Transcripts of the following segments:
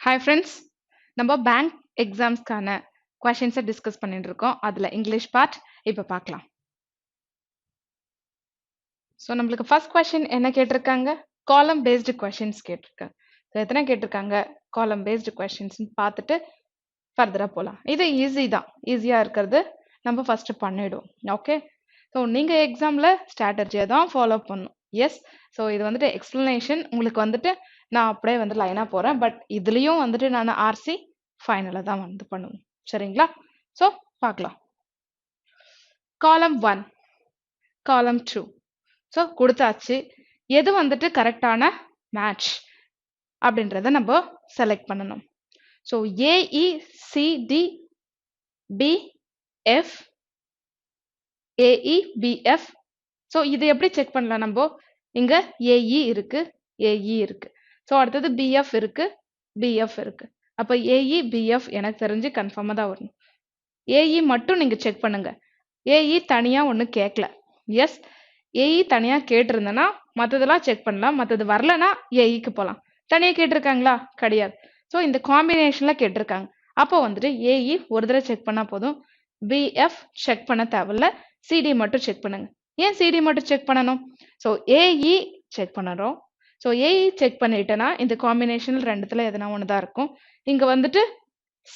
Hi friends, நம்ம bank எக்ஸாம்ஸ்க்கான கொஷின்ஸை discuss பண்ணிட்டு இருக்கோம். அதில் இங்கிலீஷ் பார்ட் இப்போ பார்க்கலாம். ஸோ நம்மளுக்கு ஃபர்ஸ்ட் கொஷின் என்ன கேட்டிருக்காங்க? காலம் பேஸ்டு கொஷின்ஸ் கேட்டிருக்காங்க. ஸோ எத்தனை கேட்டிருக்காங்க காலம் பேஸ்டு கொஷின்ஸ்னு பார்த்துட்டு ஃபர்தராக போகலாம். இது ஈஸி தான், ஈஸியாக இருக்கிறது நம்ம ஃபர்ஸ்ட் பண்ணிவிடுவோம். ஓகே, ஸோ நீங்கள் எக்ஸாமில் ஸ்ட்ராட்டஜியை தான் ஃபாலோ பண்ணணும். எஸ், ஸோ இது வந்துட்டு எக்ஸ்பிளனேஷன் உங்களுக்கு வந்துட்டு நான் அப்படியே வந்து லைனாக போகிறேன். பட் இதுலேயும் வந்துட்டு நான் ஆர்சி ஃபைனலாக தான் வந்து பண்ணுவோம். சரிங்களா? ஸோ பார்க்கலாம். காலம் 1, காலம் 2. ஸோ கொடுத்தாச்சு. எது வந்துட்டு கரெக்டான மேட்ச் அப்படின்றத நம்ம செலக்ட் பண்ணணும். So AECDBF, AEBF. ஸோ இது எப்படி செக் பண்ணலாம்? நம்ம இங்க AE இருக்கு, AE இருக்கு. ஸோ அடுத்தது BF இருக்கு, BF இருக்கு. அப்போ AEBF எனக்கு தெரிஞ்சு கன்ஃபார்மாக தான் வரணும். AE மட்டும் நீங்க செக் பண்ணுங்க. AE தனியா ஒன்றும் கேட்கல. எஸ், AE தனியா கேட்டிருந்தேன்னா மற்றதெல்லாம் செக் பண்ணலாம். மற்றது வரலன்னா AEக்கு போகலாம். தனியாக கேட்டிருக்காங்களா? கிடையாது. ஸோ இந்த காம்பினேஷன்ல கேட்டிருக்காங்க. அப்போ வந்துட்டு AE ஒரு தடவை செக் பண்ணா போதும். BF செக் பண்ண தேவையில்ல. CD மட்டும் செக் பண்ணுங்க. ஏன் CD மட்டும் செக் பண்ணணும்? ஸோ AE செக் பண்ணணும். ஸோ AE செக் பண்ணிட்டேன்னா இந்த காம்பினேஷன் ரெண்டுத்துல எதனா ஒன்று தான் இருக்கும். இங்க வந்துட்டு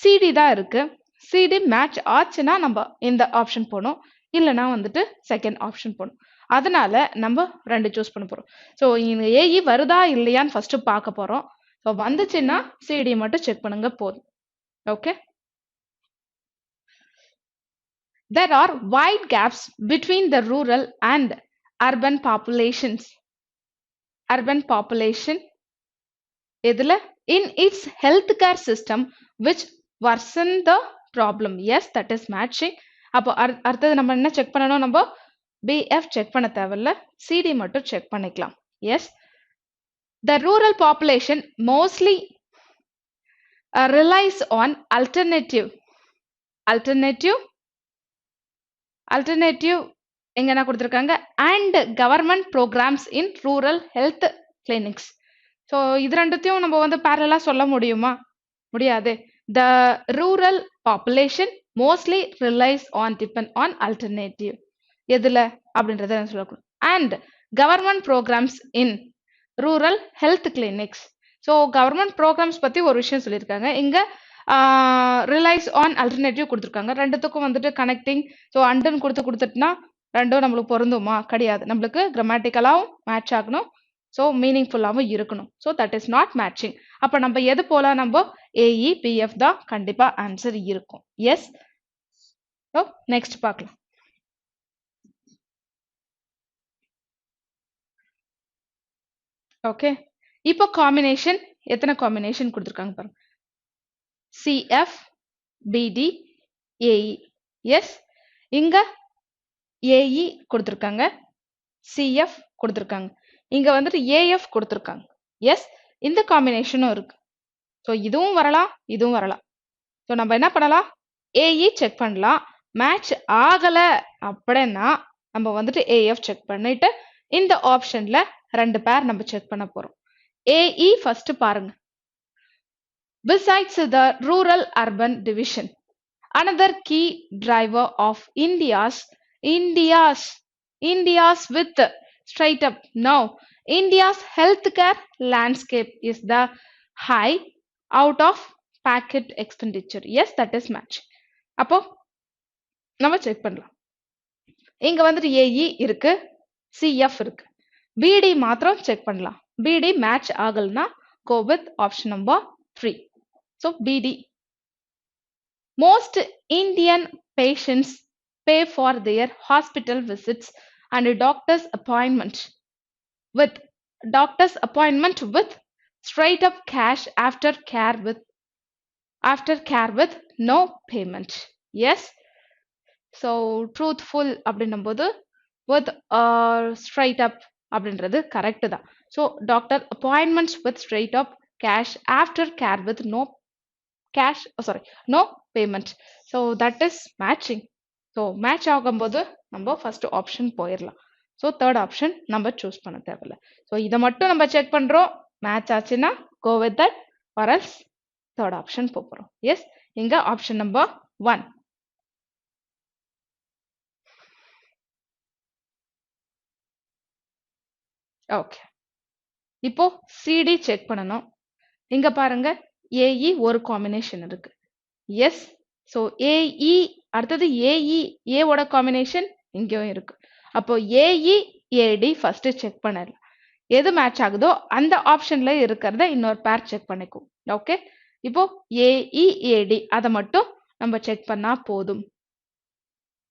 CD தான் இருக்கு. CD மேட்ச் ஆச்சுன்னா நம்ம இந்த ஆப்ஷன் போகணும், இல்லைன்னா வந்துட்டு செகண்ட் ஆப்ஷன் போகணும். அதனால நம்ம ரெண்டு சூஸ் பண்ண போறோம். ஸோ இங்க AE வருதா இல்லையான்னு ஃபர்ஸ்ட் பார்க்க போறோம். ஸோ வந்துச்சுன்னா CD மட்டும் செக் பண்ணுங்க போதும். Okay. There are wide gaps between the rural and urban populations. Urban population எதுல? In its healthcare system which worsen the problem. Yes, that is matching. அப்போ அடுத்தது நம்ம என்ன செக் பண்ணணும்? நம்ம BF செக் பண்ண தேவையில்ல, CD மட்டும் செக் பண்ணிக்கலாம். Yes, the rural population mostly relies on alternative எங்க என்ன கொடுத்துருக்காங்க? and government programs in rural health clinics. So இது ரெண்டுத்தையும் நம்ம வந்து பேரலா சொல்ல முடியுமா? முடியாது. The rural population mostly relies on depend on alternative. எதுல அப்படின்றத சொல்லக்கூடாது. And government programs in rural health clinics. So government programmes பத்தி ஒரு விஷயம் சொல்லியிருக்காங்க. இங்க ரிலைஸ் ஆன் அல்டர்னேட்டிவ் கொடுத்துருக்காங்க. ரெண்டுத்துக்கும் வந்துட்டு கனெக்டிங். ஸோ அண்டுன்னு கொடுத்துட்டுனா ரெண்டும் நம்மளுக்கு பொருந்துமா? கிடையாது. நம்மளுக்கு கிராமட்டிக்கலாகவும் மேட்ச் ஆகணும், ஸோ மீனிங்ஃபுல்லாகவும் இருக்கணும். So that is not matching. அப்போ நம்ம எது போல? நம்ம AEBF தான் கண்டிப்பா ஆன்சர் இருக்கும். எஸ். ஸோ நெக்ஸ்ட் பார்க்கலாம். ஓகே, இப்போ காம்பினேஷன் எத்தனை காம்பினேஷன் கொடுத்துருக்காங்க பாருங்க. CF, BD, AE. எஸ், இங்க AE கொடுத்துருக்காங்க, CF கொடுத்துருக்காங்க, இங்க வந்துட்டு AF கொடுத்துருக்காங்க. எஸ், இந்த காம்பினேஷனும் இருக்கு. ஸோ இதுவும் வரலாம், இதுவும் வரலாம். ஸோ நம்ம என்ன பண்ணலாம்? AE செக் பண்ணலாம். மேட்ச் ஆகல அப்படின்னா நம்ம வந்துட்டு AF செக் பண்ணிட்டு இந்த ஆப்ஷன்ல ரெண்டு பேர் நம்ம செக் பண்ண போறோம். AE ஃபர்ஸ்ட் பாருங்க. Besides the rural urban division, another key driver of India's with straight up now India's healthcare landscape is the high out of pocket expenditure. Yes, that is match. அப்போ நம்ம check பண்ணலாம். இங்க வந்துட்டு AE இருக்கு, CF இருக்கு, BD மாத்திரம் check பண்ணலாம். BD match ஆகலனா go with option number 3. So BD. Most Indian patients pay for their hospital visits and doctor's appointment with straight up cash after care with no payment. Yes. So truthful அப்படின்னும்போது with straight up அப்படின்றது correct தான். So doctor appointments with straight up cash after care with no payment. So that is matching. So match ஆகும்போது நம்ம first option போயிடலாம். So third option நம்ம choose பண்ண தேவையில்ல. So இதை மட்டும் நம்ம செக் பண்றோம். மேட்ச் ஆச்சுன்னா go with that, or else third option போறோம். எஸ், இங்க ஆப்ஷன் நம்பர் 1. ஓகே, இப்போ சிடி செக் பண்ணணும். இங்க பாருங்க, ஏஇ ஒரு காம்பினேஷன் இருக்கு. எஸ், ஸோ ஏஇ அடுத்தது ஏஇ ஏவோட காம்பினேஷன் இங்கேயும் இருக்கு. அப்போ ஏஇ ஏடி ஃபர்ஸ்ட் செக் பண்ணலாம். எது மேட்ச் ஆகுதோ அந்த ஆப்ஷன்ல இருக்கிறத இன்னொரு பேர் செக் பண்ணிக்கும். ஓகே, இப்போ ஏஇ ஏடி அதை மட்டும் நம்ம செக் பண்ணா போதும்.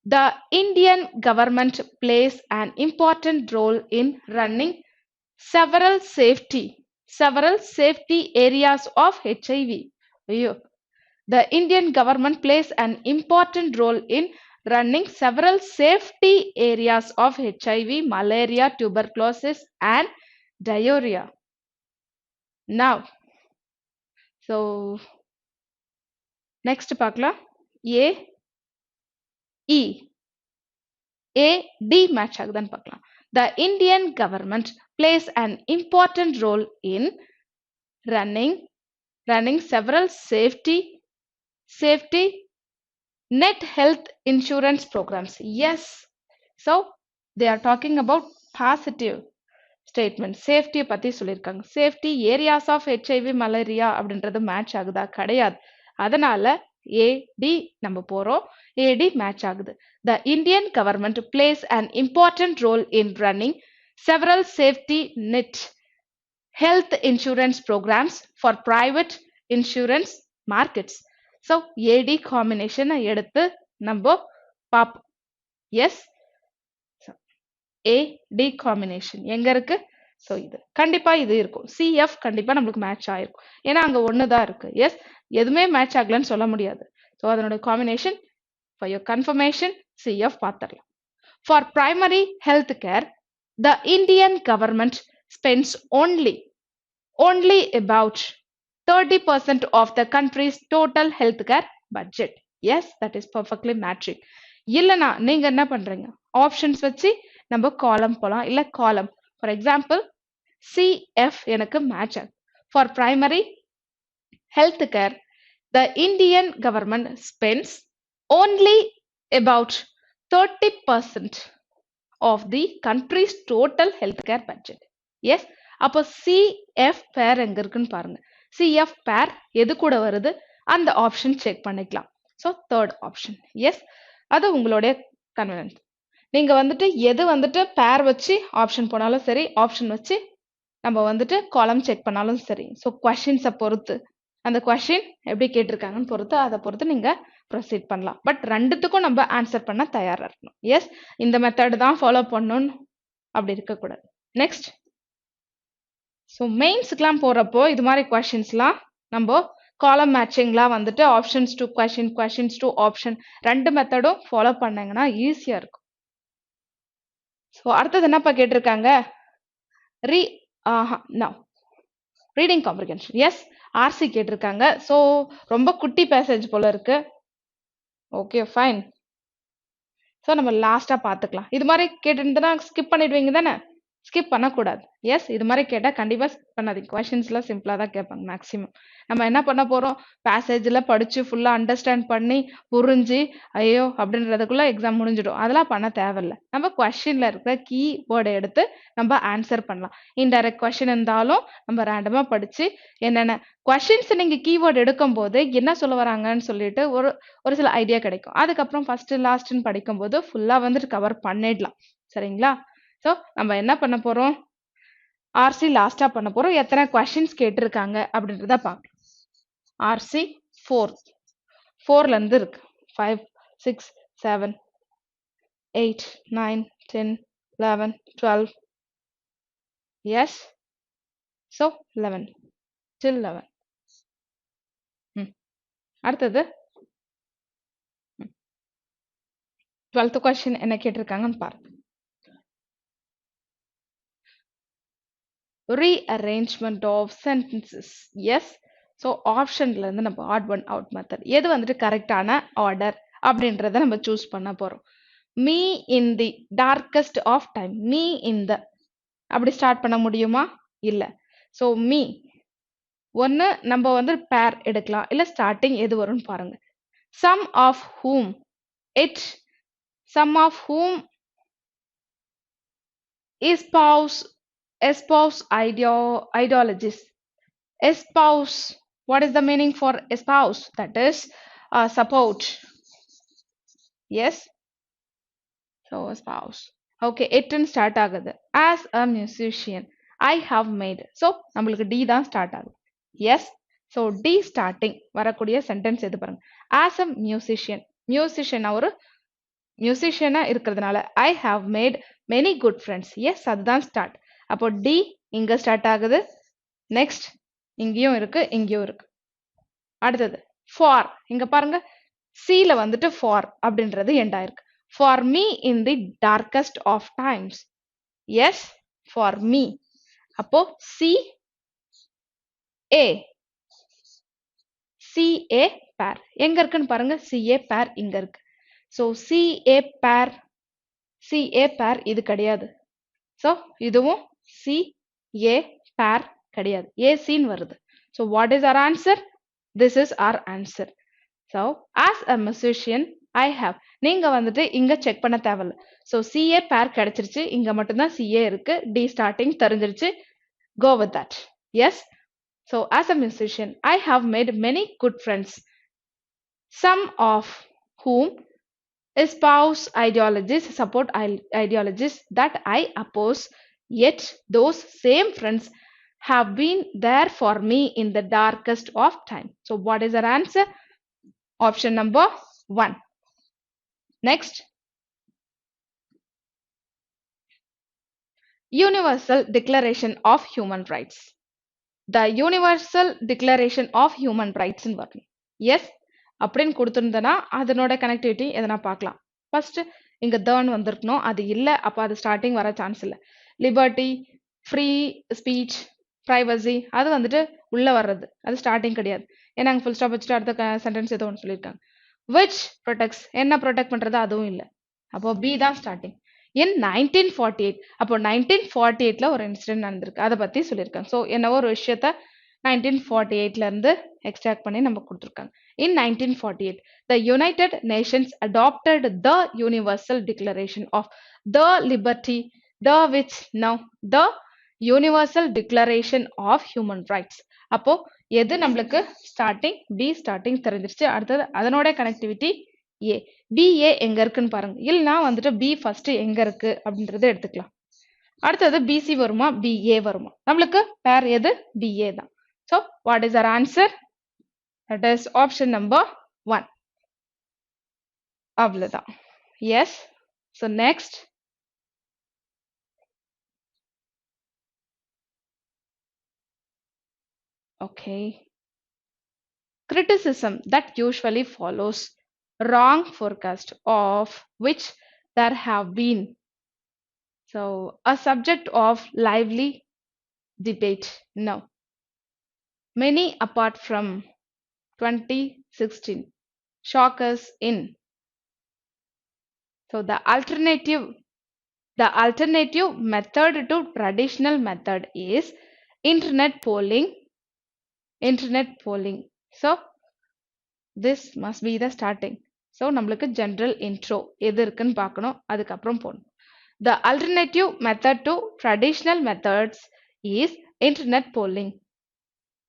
The Indian government plays an important role in running several safety areas of HIV. ஐயோ, the Indian government plays an important role in running several safety areas of HIV, malaria, tuberculosis, and diarrhea. Now, so next பார்க்கலாம். A, E, A, D match ஆகுதான்னு பார்க்கலாம். The Indian government plays an important role in running several safety net health insurance programs. Yes, so they are talking about positive statement. சேஃப்டியை பத்தி சொல்லியிருக்காங்க. Safety areas of HIV malaria அப்படின்றது match ஆகுதா? கிடையாது. அதனால AD நம்ம போறோம். ஏடி மேட்ச் ஆகுது. The Indian government plays an important role in running several safety net health insurance programs for private insurance markets. So AD combination எடுத்து நம்ம பார்ப்போம். Yes, AD combination எங்க இருக்கு? ஸோ இது கண்டிப்பா இது இருக்கும். CF கண்டிப்பா நம்மளுக்கு மேட்ச் ஆயிருக்கும். ஏன்னா அங்க ஒன்று தான் இருக்கு. எஸ், எதுவுமே மேட்ச் ஆகலன்னு சொல்ல முடியாது. ஸோ அதனோட combination for your confirmation CF பார்த்துடலாம். For primary health care, the Indian government spends only about 30% of the country's total healthcare budget. Yes, that is perfectly matching. இல்லனா நீங்க என்ன பண்றீங்க? ஆப்ஷன்ஸ் வச்சு நம்ம காலம் போலாம். இல்ல காலம், ஃபார் எக்ஸாம்பிள் CF எனக்கு மேட்ச் ஆகும். For primary health care, the Indian government spends only about 30% of the country's total healthcare budget. Yes, அப்போ CF பேர் எங்க இருக்குன்னு பாருங்க. CF பேர் எது கூட வருது அந்த ஆப்ஷன் செக் பண்ணிக்கலாம். So third option. எஸ், அது உங்களுடைய கன்வீனியன்ஸ். நீங்க வந்துட்டு எது வந்துட்டு பேர் வச்சு ஆப்ஷன் போனாலும் சரி, ஆப்ஷன் வச்சு நம்ம வந்துட்டு காலம் செக் பண்ணாலும் சரி. ஸோ கொஷின்ஸை பொறுத்து, அந்த கொஷின் எப்படி கேட்டிருக்காங்கன்னு பொறுத்து, அதை பொறுத்து நீங்க ப்ரொசீட் பண்ணலாம். பட் ரெண்டுத்துக்கும் நம்ம ஆன்சர் பண்ண தயாரா இருக்கணும். எஸ், இந்த மெத்தட் தான் ஃபாலோ பண்ணணும்னு அப்படி இருக்கக்கூடாது. நெக்ஸ்ட், ஸோ மெயின்ஸுக்கெலாம் போகிறப்போ இது மாதிரி கொஷின்ஸ்லாம் நம்ம காலம் மேட்சிங்லாம் வந்துட்டு options to question, questions to option ரெண்டு மெத்தடும் ஃபாலோ பண்ணீங்கன்னா ஈஸியாக இருக்கும். ஸோ அடுத்தது என்னப்பா கேட்டிருக்காங்க? Reading comprehension. எஸ், ஆர்சி கேட்டிருக்காங்க. ஸோ ரொம்ப குட்டி பேசேஜ் போல இருக்கு. Okay, fine. ஸோ நம்ம லாஸ்ட்டாக பார்த்துக்கலாம். இது மாதிரி கேட்டுருந்தா ஸ்கிப் பண்ணிடுவீங்க தானே? ஸ்கிப் பண்ணக்கூடாது. எஸ், இது மாதிரி கேட்டால் கண்டிப்பாக ஸ்கிப் பண்ணாதீங்க. கொஷின்ஸ்லாம் சிம்பிளாக தான் கேட்பாங்க மேக்ஸிமம். நம்ம என்ன பண்ண போகிறோம்? பேசேஜில் படித்து ஃபுல்லாக அண்டர்ஸ்டாண்ட் பண்ணி புரிஞ்சு ஐயோ அப்படின்றதுக்குள்ளே எக்ஸாம் முடிஞ்சிடும். அதெல்லாம் பண்ண தேவையில்லை. நம்ம கொஷினில் இருக்கிற கீ வேர்டை எடுத்து நம்ம ஆன்சர் பண்ணலாம். இன்டைரக்ட் கொஷின் இருந்தாலும் நம்ம ரேண்டமாக படித்து என்னென்ன கொஷின்ஸ் நீங்கள் கீவேர்டு எடுக்கும்போது என்ன சொல்ல வராங்கன்னு சொல்லிட்டு ஒரு சில ஐடியா கிடைக்கும். அதுக்கப்புறம் ஃபஸ்ட்டு லாஸ்ட்டுன்னு படிக்கும்போது ஃபுல்லாக வந்துட்டு கவர் பண்ணிடலாம். சரிங்களா? ஸோ நம்ம என்ன பண்ண போகிறோம்? ஆர்சி லாஸ்ட்டாக பண்ண போகிறோம். எத்தனை கொஷின்ஸ் கேட்டிருக்காங்க அப்படின்றத பார்க்கலாம். ஆர்சி 4லேருந்து இருக்கு. 5, 6, 7, 8, 9, 10, 11, 12. Yes, so 11 till 11. அடுத்தது 12th கொஸ்டின் என்ன கேட்டிருக்காங்கன்னு பாருங்க. Rearrangement of sentences. Yes, so ஆப்ஷன்ல இருந்து நம்ம ஆட் ஒன் அவுட் மெத்தட் எது வந்துட்டு கரெக்டான ஆர்டர் அப்படின்றத நம்ம சூஸ் பண்ண போறோம். Me in the darkest of time, me in the அப்படி ஸ்டார்ட் பண்ண முடியுமா? இல்லை. ஸோ மீ ஒன்னு நம்ம வந்து பேர் எடுக்கலாம் இல்ல ஸ்டார்டிங் எது வரும்னு பாருங்க. Some of whom it some of whom espouse ideologies. Espouse, what is the meaning for espouse? That is support. Yes, so espouse. Okay, it start ஆகுது. As a musician I have made. So நம்மளுக்கு D தான் start ஆகுது. Yes, so D starting வரக்கூடிய sentence எது பாருங்க. As a musician, musician ஒரு மியூசிஷியனா இருக்கிறதுனால I have made many good friends. Yes, அதுதான் ஸ்டார்ட். அப்போ டி இங்க ஸ்டார்ட் ஆகுது. நெக்ஸ்ட் இங்கேயும் இருக்கு, இங்கேயும் இருக்கு. அடுத்தது ஃபார், இங்க பாருங்க சில வந்துட்டு ஃபார் அப்படின்றது எண்ட் ஆயிருக்கு. For me in the darkest of times. Yes, for me. அப்போ C A, C A pair எங்க இருக்குன்னு பாருங்க. சி ஏ பேர் இங்க இருக்கு. ஸோ சி ஏ பேர், சி ஏ பேர் இது கிடையாது. ஸோ இதுவும் சி ஏ பேர் கிடையாது. ஏசின்னு வருது. So what is our answer? This is our answer. So as a musician I have, நீங்க வந்துட்டு இங்க செக் பண்ண தேவையில்ல. ஸோ சிஏ பேர் கிடைச்சிருச்சு. இங்க மட்டும்தான் சிஏ இருக்கு. டி ஸ்டார்டிங் தெரிஞ்சிருச்சு. Go with that. Yes, so as a musician I have made many good friends, some of whom espouse ideologies, support ideologies that I oppose, yet those same friends have been there for me in the darkest of time. So what is our answer? Option number 1. Next, Universal Declaration of Human Rights. The Universal Declaration of Human Rights in வரணும். Yes, அப்படின்னு கொடுத்துருந்தனா அதனோட connectivity எதனா பார்க்கலாம். First இங்க தேர்ன் வந்திருக்கணும், அது இல்லை. அப்போ அது ஸ்டார்டிங் வர சான்ஸ் இல்லை. லிபர்ட்டி, ஃப்ரீ ஸ்பீச், ப்ரைவசி அது வந்துட்டு உள்ள வர்றது, அது ஸ்டார்டிங் கிடையாது. ஏன்னா அங்கே ஃபுல் ஸ்டாப் வச்சுட்டு அடுத்த சென்டென்ஸ் ஏதோ ஒன்று சொல்லியிருக்காங்க. விச் ப்ரொடெக்ட்ஸ், என்ன ப்ரொடெக்ட் பண்றது அதுவும் இல்லை. அப்போ பி தான் ஸ்டார்டிங். இன் 1948, அப்போ 1948ல ஒரு இன்சிடென்ட் நடந்திருக்கு, அதை பத்தி சொல்லியிருக்காங்க. ஸோ என்னவோ ஒரு விஷயத்த 1948ல இருந்து எக்ஸ்ட்ராக்ட் பண்ணி நம்ம கொடுத்துருக்காங்க. In 1948, the United Nations adopted the Universal Declaration of the Liberty, the which now the Universal Declaration of Human Rights. அப்போ எது நம்மளுக்கு ஸ்டார்டிங்? பி ஸ்டார்டிங் தெரிஞ்சிருச்சு. அடுத்தது அதனோட கனெக்டிவிட்டி ஏ. பி ஏ எங்க இருக்குன்னு பாருங்க. இல்லைனா வந்துட்டு பி ஃபர்ஸ்ட் எங்க இருக்கு அப்படின்றத எடுத்துக்கலாம். அடுத்தது பிசி வருமா பிஏ வருமா? நம்மளுக்கு பேர் எது? பிஏ தான். So what is our answer? That is option number 1. அவ்வளவுதான். Yes. So next, okay, criticism that usually follows wrong forecast of which there have been. So a subject of lively debate now. Many apart from 2016 shockers in. So the alternative method to traditional method is internet polling. So this must be the starting. So நம்மளுக்கு general intro எது இருக்குன்னு பார்க்கணும், அதுக்கப்புறம் போகணும். The alternative method to traditional methods is internet polling,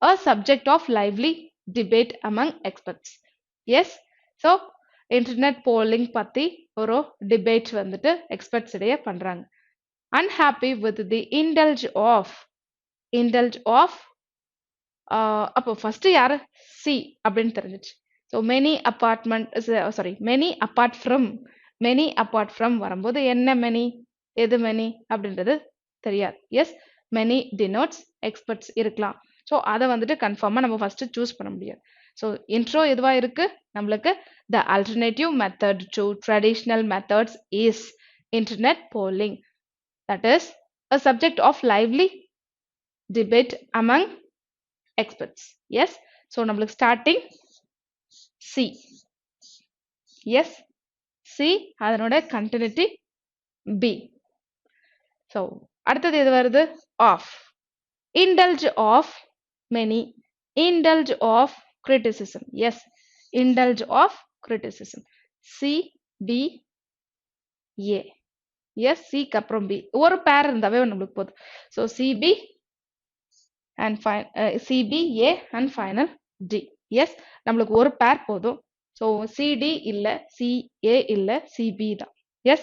a subject of lively debate among experts. Yes, so internet polling பத்தி ஒரு debate வந்துட்டு experts இடையே பண்றாங்க. Unhappy with the indulge of அப்போ ஃபர்ஸ்ட் யாரு? சி அப்படின்னு தெரிஞ்சிச்சு. ஸோ மெனி அப்பார்ட் ஃப்ரம் வரும்போது என்ன மெனி, எது மெனி அப்படின்றது தெரியாது. எஸ், மெனி டினோட்ஸ் எக்ஸ்பர்ட்ஸ் இருக்கலாம். ஸோ அதை வந்துட்டு கன்ஃபார்மாக நம்ம ஃபர்ஸ்ட் சூஸ் பண்ண முடியாது. ஸோ இன்ட்ரோ எதுவா இருக்கு நம்மளுக்கு? The alternative method to traditional methods is internet polling, that is a subject of lively debate among experts. Yes, so நம்மளுக்கு starting C. Yes, C அதனோட continuity B. So அடுத்தது எது வருது? Of. Indulge of many indulge of criticism. Yes, indulge of criticism. C, B, A. Yes, C க்கு அப்புறம் B. ஒரு பேர் இருந்தாவே நம்மளுக்கு போதும். So CB and CB, A and final D. Yes, நம்மளுக்கு ஒரு பேர் போதும். So CD இல்ல, CA இல்ல, CB தான். Yes,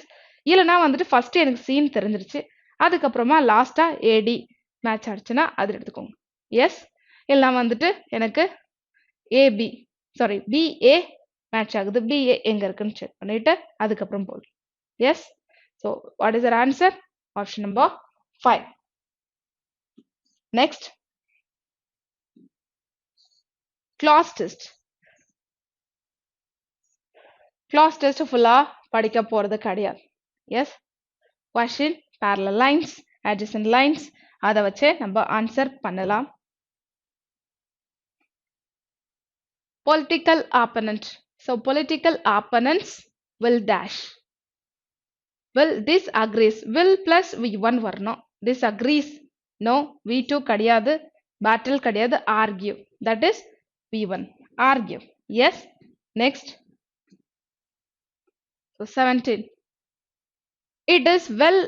இல்லைனா வந்துட்டு ஃபர்ஸ்ட் எனக்கு சீன் தெரிஞ்சிருச்சு, அதுக்கப்புறமா லாஸ்டா AD மேட்ச் ஆச்சுன்னா அது எடுத்துக்கோங்க. எஸ், இல்லைனா வந்துட்டு எனக்கு AB சாரி BA மேட்ச் ஆகுது, BA எங்க இருக்குன்னு செக் பண்ணிட்டு அதுக்கப்புறம் போடுறேன். Yes, so what is your answer? Option number 5. Next, class test. Class test ஃபுல்லா படிக்க போறது கிடையாது. Yes, question, parallel lines, adjacent lines, அதை வச்சு நம்ம ஆன்சர் பண்ணலாம். Political opponent. So political opponents will dash. Will disagrees. Will plus V1 வரணும். Disagrees. No. V2 கிடையாது. Battle கிடையாது. Argue. That is V1. Argue. Yes. Next. So 17. It is well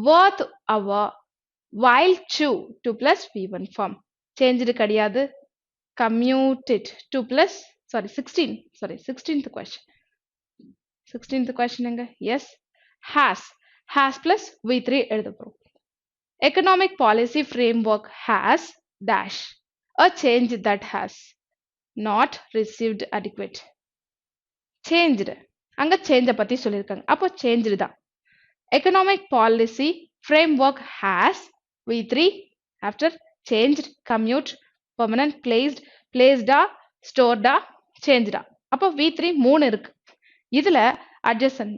worth our while to 2 plus V1 form. Changed கிடையாது. Commuted 2 plus, sorry 16. Sorry, 16th question. 16th question enga? Yes. Has plus V3 எழுத போறோம். Economic policy framework has dash a change that has not received adequate. Changed, அங்க change பத்தி சொல்லிருக்காங்க, அப்போ changed தான். Economic policy framework has V3 after changed, commute, permanent, placed, stored, changed. அப்போ V3 3 இருக்கு. இதுல adjacent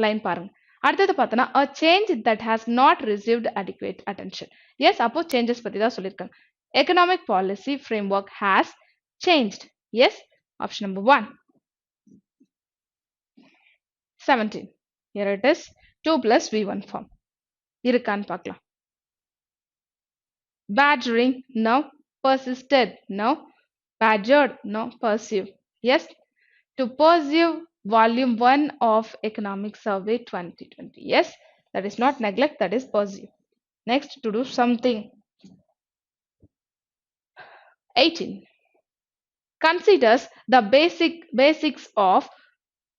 line பாருங்க. அடுத்தது பார்த்தனா a change that has not received adequate attention. Yes, அப்போ changes பத்தி தான் சொல்லிருக்காங்க. Economic policy framework has changed. Yes, option number 1. 17. Here it is 2 plus V1 form. இருக்கான்னு பார்க்கலாம். Badgering, no. Persisted, no. Badgered, no. Pursue. Yes, to pursue volume 1 of economic survey 2020. Yes, that is not neglect, that is pursue. Next, to do something. 18. Considers the basics of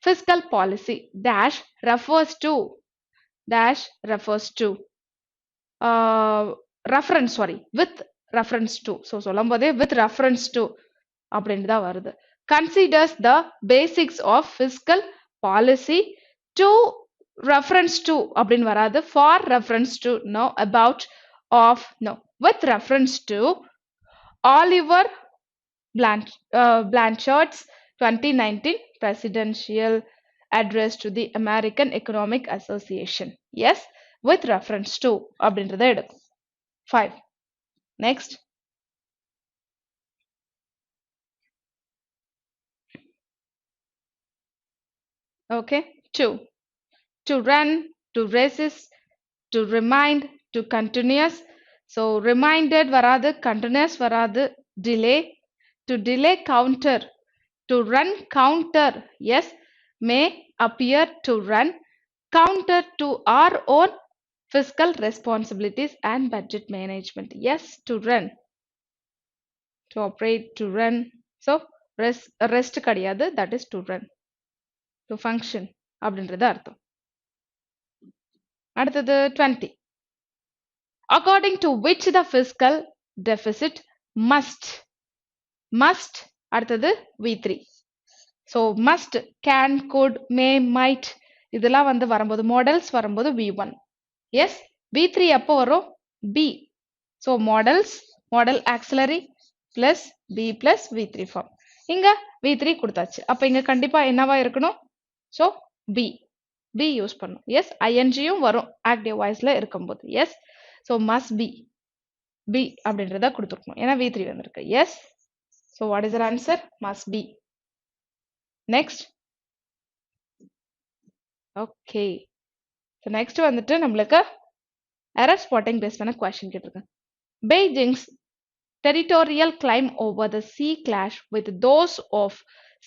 fiscal policy dash refers to with reference to. So சொல்லும்போதே with reference to அப்படின்னு தான் வருது. Considers the basics of fiscal policy to reference to அப்படின்னு வராது. For reference to, no. About, of, no. With reference to Oliver Blanchard's 2019 presidential address to the American Economic Association. Yes, with reference to அப்படின்றத எடுக்கும். 5. Next. Okay, 2. To run, to resist, to remind, to continuous. So reminded வராது, continuous வராது, delay, to delay counter, to run counter. Yes, may appear to run counter to our own fiscal responsibilities and budget management. Yes, to run, to operate, to run. So rest கிடையாது, that is to run, to function அப்படின்றது அர்த்தம். அடுத்தது 20. According to which the fiscal deficit must அடுத்தது V3. So must, can, could, may, might இதெல்லாம் வந்து வரும்போது models வரும்போது V1. Yes, V3 எப்போ வரும்? B. So models, model auxiliary plus B plus V3 form. இங்க V3 கொடுத்தாச்சு, அப்ப இங்க கண்டிப்பா என்னவா இருக்கணும்? So B யூஸ் பண்ணும். Yes, INGயும் வரும் active voiceல இருக்கும்போது. Yes, so must be B அப்படின்றத கொடுத்துருக்கணும், ஏன்னா V3 வந்திருக்கு. Yes, so what is your answer? Must be. Next. Okay, so next வந்துட்டு நம்மளுக்கு error spotting based பண்ண question கேட்டிருக்கேன். Beijing's territorial claim over the sea clash with those of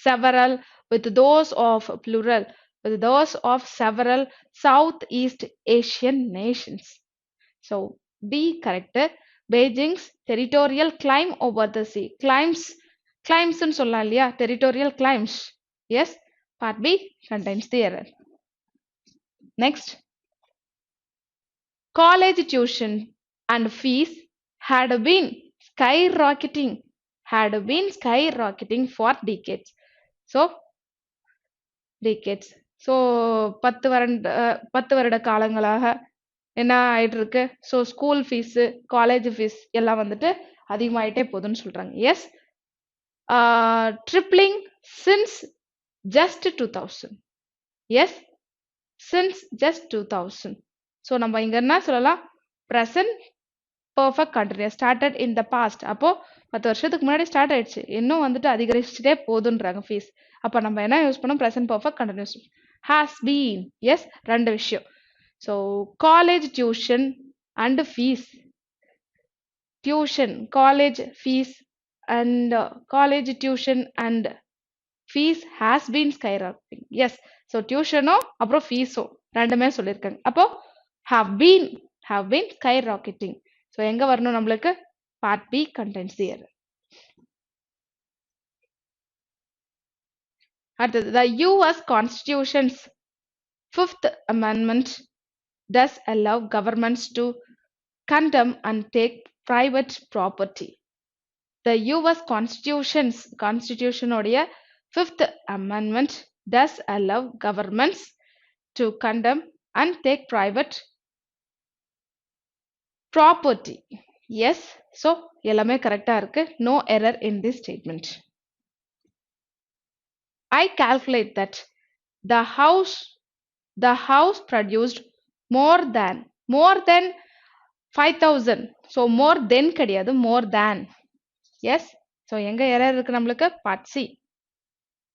several, with those of plural, with those of several Southeast Asian nations. So B correct. Beijing's territorial claim over the sea. Claims ன்னு சொல்லலாம் இல்லையா? Territorial claims. Yes. Part B contains the error. Next. College tuition and fees had been skyrocketing for decades. So decades. So 10 வருட காலங்களாக என்ன ஆயிட்டு இருக்கு? So school fees, college fees எல்லாம் வந்துட்டு அதிகமாயிட்டே போகுதுன்னு சொல்றாங்க. Yes, tripling since just 2000. Yes, since just 2000. So நம்ம இங்க என்ன சொல்லலாம்? Present perfect continuous started in the past. அப்போ 10 வருஷத்துக்கு முன்னாடி ஸ்டார்ட் ஆயிடுச்சு, இன்னும் வந்துட்டு அதிகரிச்சுட்டே போகுதுன்றாங்க ஃபீஸ். அப்போ நம்ம என்ன யூஸ் பண்ணோம்? Present perfect continuous. Has been. Yes, ரெண்டு விஷயம். So college tuition and fees, tuition college fees and college tuition and fees has been skyrocketing. Yes, so டியூஷனும் அப்புறம் ஃபீஸும் ரெண்டுமே சொல்லியிருக்காங்க. அப்போ have been skyrocketing. ஸோ எங்க வரணும் நம்மளுக்கு? Part B contains the error. அடுத்தது, the US Constitution's Fifth Amendment does allow governments to condemn and take private property. The US Constitution உடைய Fifth Amendment does allow governments to condemn and take private property. Yes, so எல்லாமே கரெக்டா இருக்கு. No error in this statement. I calculate that the house produced more than 5,000. so more than கிடையாது, more than. Yes, so எங்க error இருக்கு நம்மளுக்கு?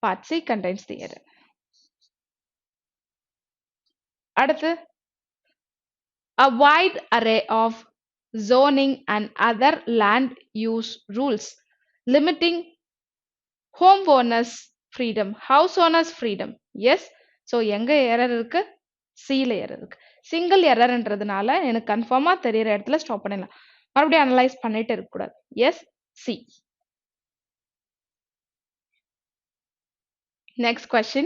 part C contains the error. அடுத்து, a wide array of zoning and other land use rules limiting homeowners freedom, house owners freedom. Yes, so எங்க error இருக்கு? C ல error இருக்கு. Single எரர்ன்றதுனால எனக்கு கன்ஃபார்மா தெரியற இடத்துல ஸ்டாப் பண்ணிடலாம், மறுபடியும் அனலைஸ் பண்ணிட்டு இருக்க கூடாது. Yes, C. Next question.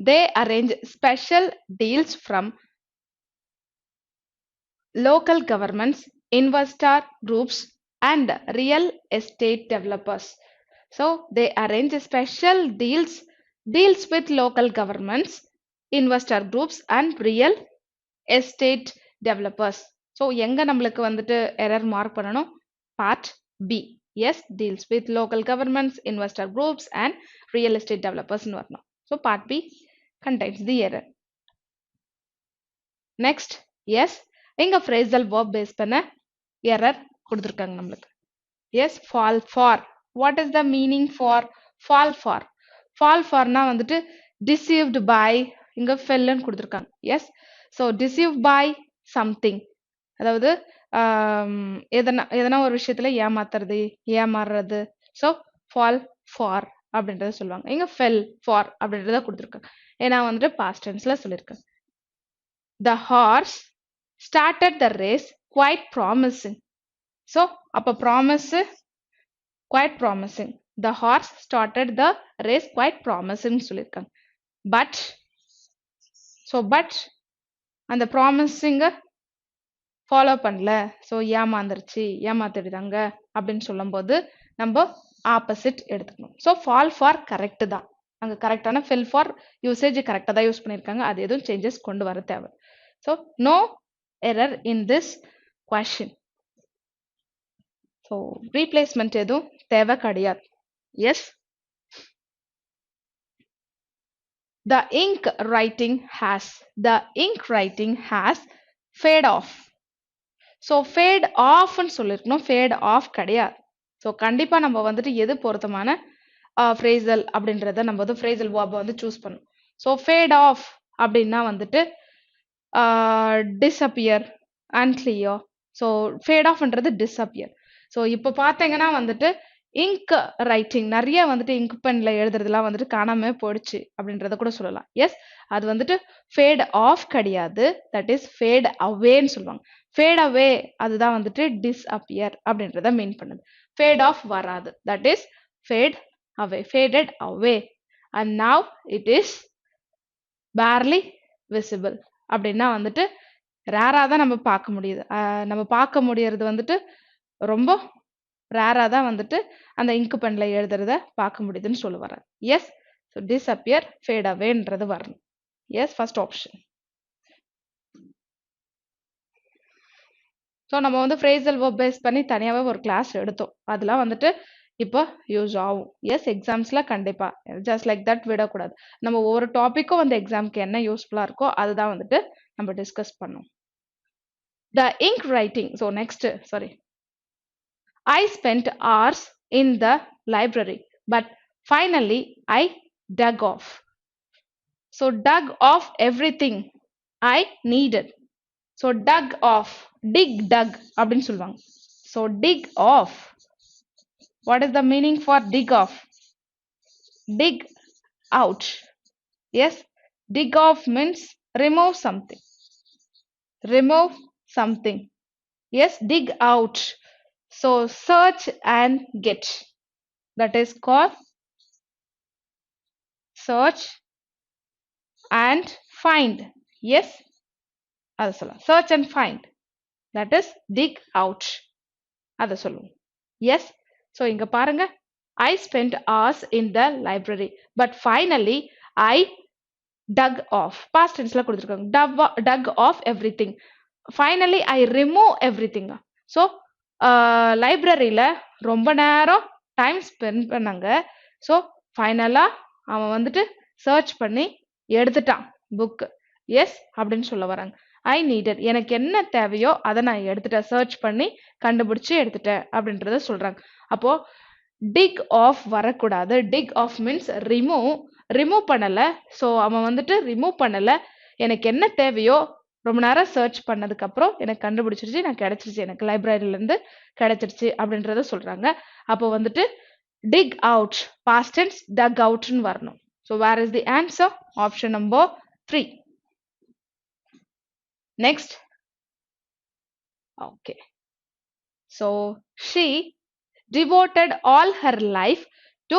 They arrange special deals from local governments, investor groups, and real estate developers. So they arrange special deals with local governments, investor groups, and real estate developers. So எங்க நம்மளுக்கு வந்துட்டு error mark பண்ணணும்? Part B. Yes, deals with local governments, investor groups, and real estate developers ன்னு வரணும். So part B contains the error. Next, yes, இங்க phrasal verb base பண்ண error கொடுத்திருக்காங்க நம்மளுக்கு. Yes, fall for. What is the meaning for fall for? Fall for னா வந்துட்டு deceived by, இங்க fell ன்னு கொடுத்திருக்காங்க. Yes, so deceived by something, அதாவது எதனா ஒரு விஷயத்துல ஏமாத்துறது, ஏமாறுறது. ஸோ ஃபால் ஃபார் அப்படின்றத சொல்லுவாங்க. இங்க ஃபெல் ஃபார் அப்படின்றத கொடுத்துருக்காங்க, ஏன்னா வந்துட்டு பாஸ்ட் டென்ஸ்ல சொல்லியிருக்காங்க. The horse started the race quite promising. So அப்போ promise quite promising. The horse started the race quite promising சொல்லியிருக்காங்க. பட் அந்த ப்ராமிசிங்க ஃபாலோ பண்ணல, ஸோ ஏமாத்திடுறாங்க அப்படின்னு சொல்லும்போது நம்ம ஆப்போசிட் எடுத்துக்கணும். ஸோ ஃபால் ஃபார் கரெக்ட் தான், அங்கே கரெக்டான ஃபெல் ஃபார் யூசேஜ் கரெக்டாக தான் யூஸ் பண்ணியிருக்காங்க, அது எதுவும் சேஞ்சஸ் கொண்டு வர தேவை. So no error in this question. So replacement எதுவும் தேவை கிடையாது. Yes, the ink writing has fade off. So fade ஆஃப்னு சொல்லியிருக்கணும், ஃபேட் ஆஃப் கிடையாது. ஸோ கண்டிப்பாக நம்ம வந்துட்டு எது பொருத்தமான ஃப்ரேசல் அப்படின்றத நம்ம வந்து ஃப்ரேசல் வேர்பை வந்து சூஸ் பண்ணணும். ஸோ ஃபேட் ஆஃப் அப்படின்னா வந்துட்டு டிஸ்அப்பியர், அன்கிளியர். ஸோ ஃபேட் ஆஃப்ன்றது டிஸ்அப்பியர். ஸோ இப்போ பார்த்தீங்கன்னா வந்துட்டு இங்க் ரைட்டிங் நிறைய வந்துட்டு இங்க் பென்ல எழுதுறதுலாம் வந்துட்டு காணாம போயிடுச்சு அப்படின்றத கூட சொல்லலாம். எஸ், அது வந்துட்டு ஃபேட் ஆஃப் கிடையாது, தட் இஸ் ஃபேட் அவேன்னு சொல்லுவாங்க. ஃபேட் அவே அதுதான் வந்துட்டு டிஸ்அப்பியர் அப்படின்றத மீன் பண்ணுது. ஃபேட் ஆஃப் வராது, that is fat away, faded away. And now it is barely visible அப்படின்னா வந்துட்டு ரேராக தான் நம்ம பார்க்க முடியுது. நம்ம பார்க்க முடியறது வந்துட்டு ரொம்ப ரேராக தான் வந்துட்டு அந்த இங்கு பென்ல எழுதுறத பார்க்க முடியுதுன்னு சொல்ல வரேன். எஸ், ஸோ டிஸ்அப்பியர் ஃபேட் அவேன்றது வரணும். Yes, first option. ஸோ நம்ம வந்து ஃப்ரேசல் வெர்ப் பேஸ் பண்ணி தனியாகவே ஒரு கிளாஸ் எடுத்தோம். அதெல்லாம் வந்துட்டு இப்போ யூஸ் ஆகும். எஸ், எக்ஸாம்ஸில் கண்டிப்பாக ஜஸ்ட் லைக் தட் விடக்கூடாது. நம்ம ஒவ்வொரு டாப்பிக்கும் வந்து எக்ஸாமுக்கு என்ன யூஸ்ஃபுல்லாக இருக்கோ அதுதான் வந்துட்டு நம்ம டிஸ்கஸ் பண்ணோம். The ink writing. So next, sorry, I spent hours in the library, but finally I dug off. So dug off everything I needed. So dug off, dug அப்படின்னு சொல்லுவாங்க. So dig off. What is the meaning for dig off? Dig out. Yes, dig off means remove something. Remove something. Yes, dig out. So search and get. That is called search and find. Yes, அது சொல்லலாம். search and find, that is dig out. அதை சொல்லுவோம். S, so இங்க பாருங்க, I spent hours in the library, but finally I dug off. past tenseல கொடுத்துருக்காங்க. dug off everything. finally I remove everything. So லைப்ரரியில ரொம்ப நேரம் டைம் ஸ்பெண்ட் பண்ணாங்க. So ஃபைனலா அவன் வந்துட்டு சர்ச் பண்ணி எடுத்துட்டான் புக். எஸ் அப்படின்னு சொல்ல வராங்க. ஐ நீடட், எனக்கு என்ன தேவையோ அதை நான் எடுத்துட்டேன், சர்ச் பண்ணி கண்டுபிடிச்சு எடுத்துட்டேன் அப்படின்றத சொல்றாங்க. அப்போ டிக் ஆஃப் வரக்கூடாது. டிக் ஆஃப் மீன்ஸ் ரிமூவ் பண்ணல. ஸோ அவன் வந்துட்டு ரிமூவ் பண்ணல, எனக்கு என்ன தேவையோ ரொம்ப நேரம் சர்ச் பண்ணதுக்கு அப்புறம் எனக்கு கண்டுபிடிச்சிருச்சு, நான் கிடைச்சிருச்சு, எனக்கு லைப்ரரியில இருந்து கிடைச்சிருச்சு அப்படின்றத சொல்றாங்க. அப்போ வந்துட்டு dig out, past tense dug அவுட்னு வரணும். So where is the answer? Option number 3. Next. Okay. So she devoted all her life to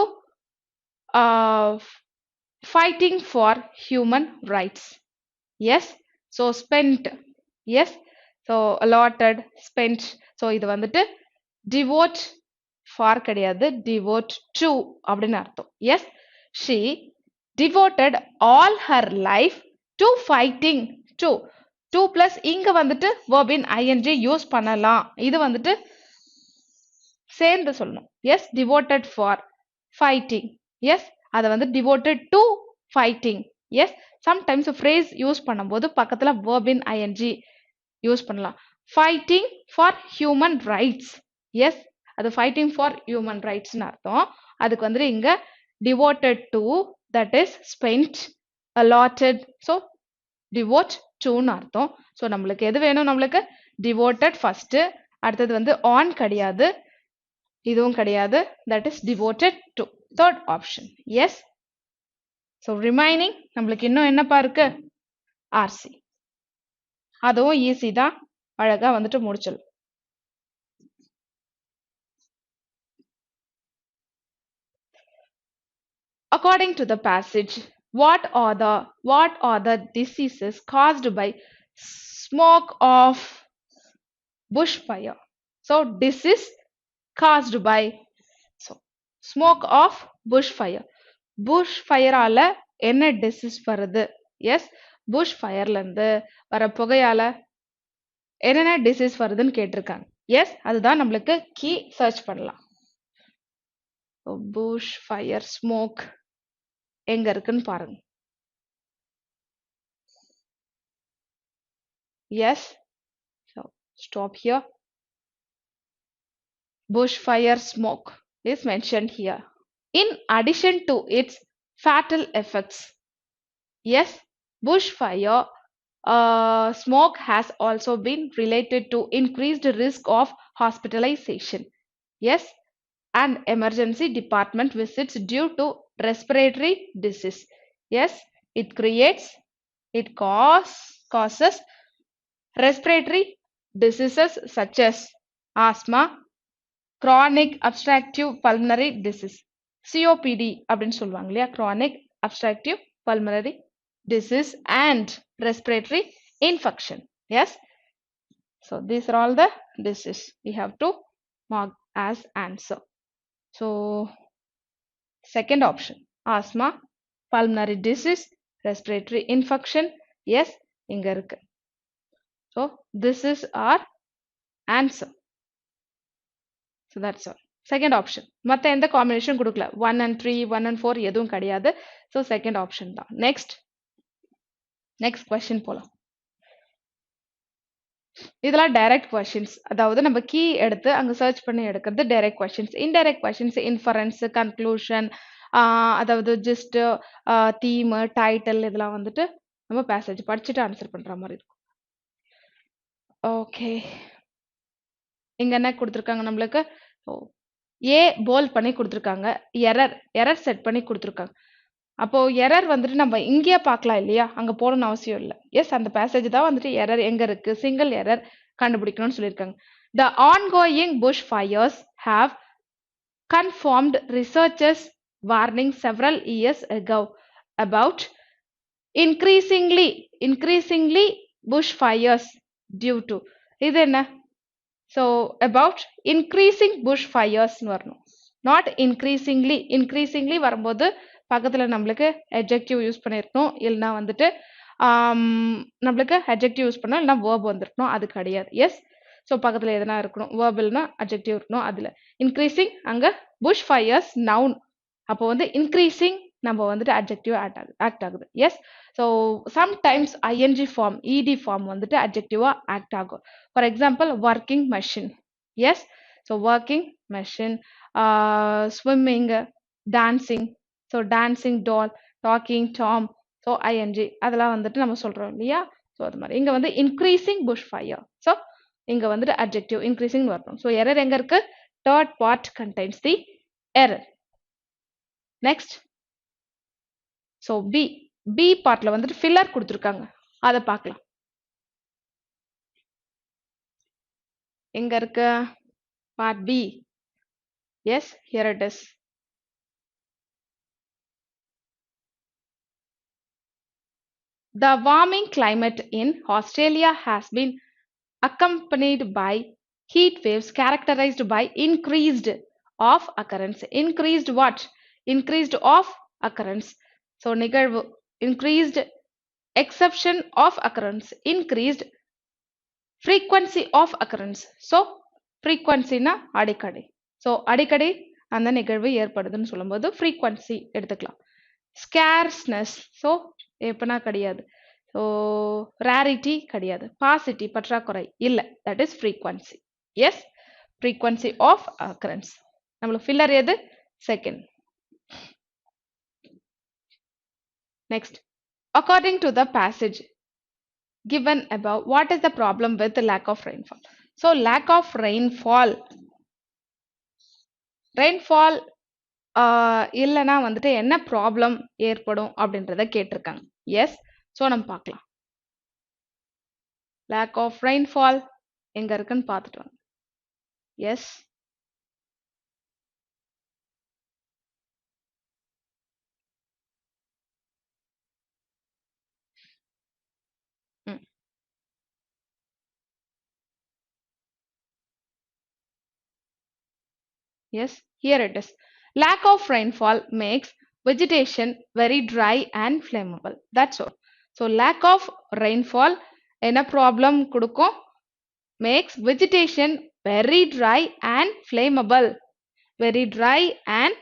fighting for human rights. Yes. So spent. Yes. So allotted, spent. So இது வந்துட்டு devote for கிடையாது, devote to அப்படின்னு அர்த்தம். Yes. She devoted all her life to fighting. to plus இங்க வந்துட்டு verb in ing use பண்ணலாம். இது வந்துட்டு சேர்ந்து சொல்லணும். Yes, devoted for fighting. Yes, அதை வந்து devoted to fighting. Yes, sometimes phrase use பண்ணும்போது பக்கத்துல verb in ing யூஸ் பண்ணலாம். fighting for human rights. Yes, அது fighting for human rights-னு அர்த்தம். அதுக்கு வந்து இங்க devoted to, that is spent, allotted. so devote to-னு அர்த்தம். ஸோ நம்மளுக்கு எது வேணும்? நம்மளுக்கு devoted ஃபர்ஸ்ட், அடுத்தது வந்து on கிடையாது, இதுவும் கிடையாது, that is devoted to. third option. yes. so remaining நம்மளுக்கு இன்னும் என்னப்பா இருக்கு? RC. அதுவும் ஈஸி தான், அழகா வந்துட்டு முடிச்சல். According to the passage, what are the diseases caused by smoke of bushfire? So disease caused by smoke of bushfire. bushfire-ஆல என்ன disease வருது? எஸ், bushfire-ல இருந்து வர புகையால என்னென்ன டிசீஸ் வருதுன்னு கேட்டிருக்காங்க. எஸ், அதுதான் நம்மளுக்கு கீ. சர்ச் பண்ணலாம். bushfire smoke எங்க இருக்குன்னு பாருங்க. yes, so stop here. bushfire smoke is mentioned here. In addition to its fatal effects, yes, bushfire smoke has also been related to increased risk of hospitalization. Yes. And emergency department visits due to respiratory disease. Yes, it causes respiratory diseases such as asthma, chronic obstructive pulmonary disease, COPD அப்படின்னு சொல்லுவாங்க இல்லையா, chronic obstructive pulmonary disease and respiratory infection. Yes, so these are all the diseases we have to mark as answer. So second option, asthma, pulmonary disease, respiratory infection. Yes, இங்க இருக்கு. So this is our answer. So that's all. Second option. மத்த எந்த combination கொடுக்கல. 1 and 3, 1 and 4 எதுவும் கிடையாது. So second option தான். Next question போலாம். இதெல்லாம் டைரக்ட் கொஸ்டின்ஸ், அதாவது நம்ம கீ எடுத்து அங்க சர்ச் பண்ணி எடுக்கிறது direct questions. Indirect questions inference, conclusion, அதாவது ஜஸ்ட் தீம், டைட்டில், இதெல்லாம் வந்துட்டு நம்ம பேசேஜ் படிச்சுட்டு ஆன்சர் பண்ற மாதிரி இருக்கும். ஓகே, இங்க என்ன கொடுத்துருக்காங்க நம்மளுக்கு? ஏ போல் பண்ணி கொடுத்துருக்காங்க, எரர் செட் பண்ணி கொடுத்துருக்காங்க. அப்போ எரர் வந்துட்டு நம்ம இங்கேயே பார்க்கலாம் இல்லையா, அங்க போகணும்னு அவசியம் இல்லை. எஸ், அந்த பேசேஜ் தான் வந்துட்டு எரர் எங்க இருக்கு, சிங்கிள் எரர் கண்டுபிடிக்கணும்னு சொல்லியிருக்காங்க. The ongoing bushfires have confirmed researchers warning several years ago about increasingly bushfires due to இது என்ன? So about increasing bushfires வரணும், not increasingly வரும்போது பக்கத்துல நம்மளுக்கு adjective யூஸ் பண்ணிருக்கணும், இல்லைன்னா வந்துட்டு நம்மளுக்கு adjective யூஸ் பண்ணோம், இல்லைன்னா verb வந்துருக்கணும். அது கிடையாது. எஸ், ஸோ பக்கத்துல எதனா இருக்கணும், verb இல்லைன்னா adjective இருக்கணும். அதுல increasing, அங்க bushfires noun, அப்போ வந்து increasing நம்ம வந்துட்டு adjective ஆக்ட் ஆகுது. Yes, so sometimes ing form, ed form வந்துட்டு adjective ஆக்ட் ஆகும். For example working machine. Yes, so working machine, swimming, dancing, so dancing doll, talking Tom, so ing அதெல்லாம் வந்துட்டு நம்ம சொல்றோம் இல்லையா. ஸோ அது மாதிரி இங்க வந்து இன்க்ரீசிங் புஷ் ஃபயர், ஸோ இங்க வந்துட்டு adjective இன்க்ரீசிங் வரணும். ஸோ எரர் எங்க இருக்கு? Third part contains the error. Next, so B பார்ட்ல வந்துட்டு ஃபில்லர் கொடுத்துருக்காங்க, அதை பார்க்கலாம். எங்க இருக்கு part B? Yes, here it is. The warming climate in Australia has been accompanied by heat waves characterized by increased of occurrence. Increased what? Increased of occurrence. So நிகழ்வு, increased exception of occurrence, increased frequency of occurrence. So frequency na அடிக்கடி. So அடிக்கடி அந்த நிகழ்வு ஏற்படுதுன்னு சொல்லும்போது frequency எடுத்துக்கலாம். Scarceness, so எப்பனா கிடையாது. So rarity கிடையாது. பாசிட்டி பற்றாக்குறை இல்லை, that is frequency. Yes, frequency of occurrence. நம்மளுக்கு ஃபில்லர் எது? Second. Next, according to the passage given above, what is the problem with lack of rainfall? So lack of rainfall இல்லைன்னா வந்துட்டு என்ன problem ஏற்படும் அப்படின்றத கேட்டிருக்காங்க. எஸ், ஸோ நம்ம பார்க்கலாம். லேக் ஆஃப் ரெயின்ஃபால் எங்க இருக்குன்னு பார்த்துட்டு வாங்க. Yes, yes, here it is. Lack of rainfall makes vegetation very dry and flammable. That's all. So lack of rainfall என்ன ப்ராப்ளம் கொடுக்கும்? Makes vegetation very dry and flammable. Very dry and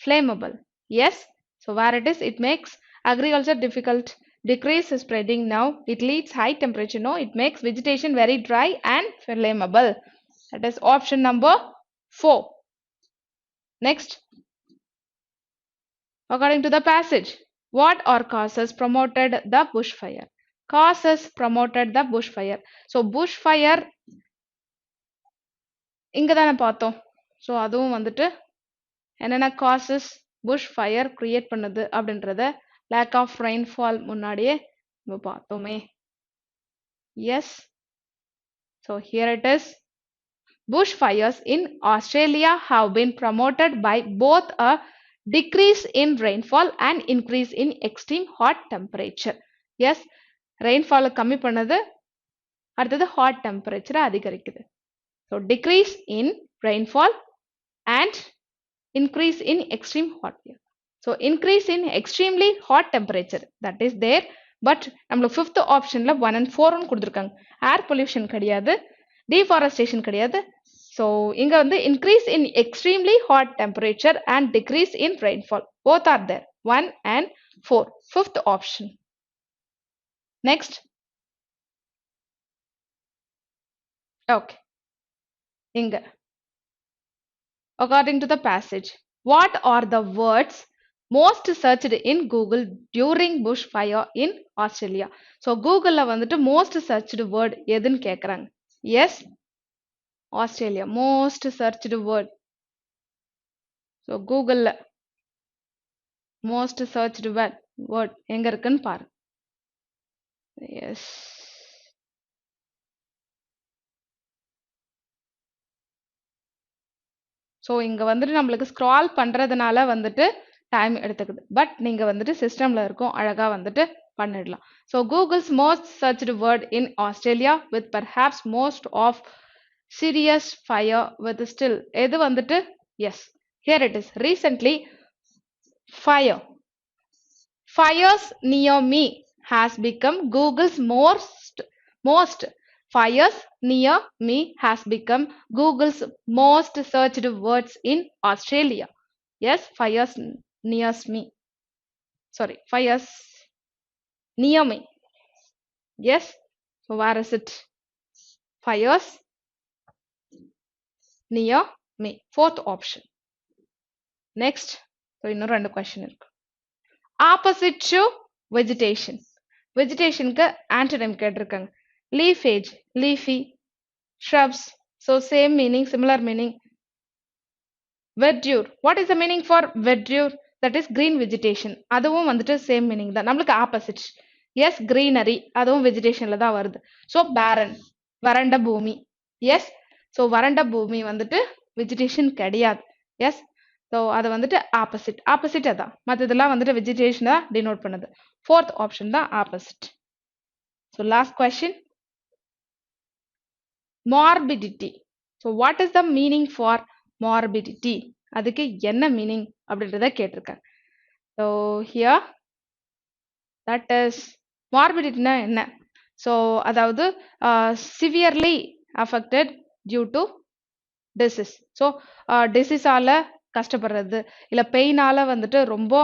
flammable. Yes, so where it is? It makes agriculture difficult. Decrease spreading now. It leads high temperature. No, it makes vegetation very dry and flammable. That is option number 4. Next, according to the passage, what or causes promoted the bushfire? Causes promoted the bushfire. So bushfire இங்க தான பார்த்தோம். So அதுவும் வந்துட்டு என்னென்ன causes push fire create பண்ணுது அப்படின்றத lack of rainfall முன்னாடியே நம்ம பார்த்தோமே. Yes, so here it is. Bushfires in Australia have been promoted by both a decrease in rainfall and increase in extreme hot temperature. Yes, rainfall கம்மி பண்ணுது, அடுத்தது hot temperature அதிகரிக்குது. So decrease in rainfall and increase in extreme hot. So increase in extremely hot temperature that is there, but நம்மளுக்கு fifth optionல 1 and 4 கொடுத்திருக்காங்க. Air pollution கிடையாது, deforestation கிடையாது. So இங்க வந்து increase in extremely hot temperature and decrease in rainfall both are there, 1 and 4, fifth option. Next. Okay, இங்க according to the passage, what are the words most searched in Google during bushfire in Australia? So Googleல வந்துட்டு most searched word எதுன்னு கேக்குறாங்க. Yes, Australia most searched word. So Googleல most searched word எங்க இருக்குன்னு பாரு. Yes. So இங்க வந்துட்டு நம்மளுக்கு scroll பண்றதுனால வந்துட்டு டைம் எடுத்துக்குது, பட் நீங்க வந்துட்டு சிஸ்டம்ல இருக்கும் அழகா வந்துட்டு பண்ணிடலாம். So Google's most searched word in Australia with perhaps most of serious fire with still எது வந்துட்டு yes here it is recently fire fires near me has become Google's most fires near me has become Google's most searched words in Australia. Yes, fires near me. Sorry, fires near me. Yes, so where is it? Fires near me. Fourth option. Next, so இன்னும் ரெண்டு question இருக்கு. Opposite to vegetation. Vegetationக்கு antonym கேட்டிருக்காங்க. Leafage, leafy, shrubs. So same meaning, similar meaning. Verdure. What is the meaning for verdure? That is green vegetation. அதுவும் வந்துட்டு same meaning தான். நம்மளுக்கு opposite. Yes, greenery. அதுவும் vegetationல தான் வருது. So barren. வறண்ட பூமி. Yes. So வறண்ட பூமி வந்துட்டு vegetation கிடையாது. Yes. ஸோ அது வந்துட்டு ஆப்போசிட் ஆப்போசிட் அதான் மற்றதெல்லாம் வந்துட்டு வெஜிடேஷன் தான் டினோட் பண்ணுது. ஃபோர்த் ஆப்ஷன் தான் opposite. So last question, morbidity. So what is the meaning for morbidity? அதுக்கு என்ன மீனிங் அப்படின்றத கேட்டிருக்கேன். ஸோ ஹியர் தட் இஸ் மார்பிடிட்டினா என்ன? ஸோ அதாவது severely affected due to disease. So டிசீஸால கஷ்டப்படுறது இல்ல பெயினால வந்துட்டு ரொம்ப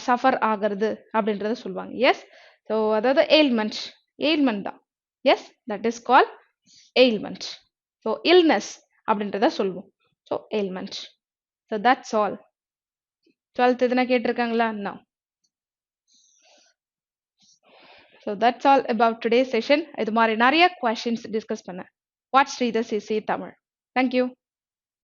சஃபர் ஆகிறது அப்படின்றத சொல்லுவாங்க. எஸ், ஸோ அதாவது எயில்மெண்ட் தான். Yes, that is call ailment. So illness அப்படின்றத சொல்லுவோம். So ailment. So that's all. 12th எதுனா கேட்டிருக்காங்களா? No. So that's all about today session. இது மாதிரி நிறைய கொஸ்டின்ஸ் டிஸ்கஸ் பண்ணேன். Watch Sridhar CC Tamil. Thank you.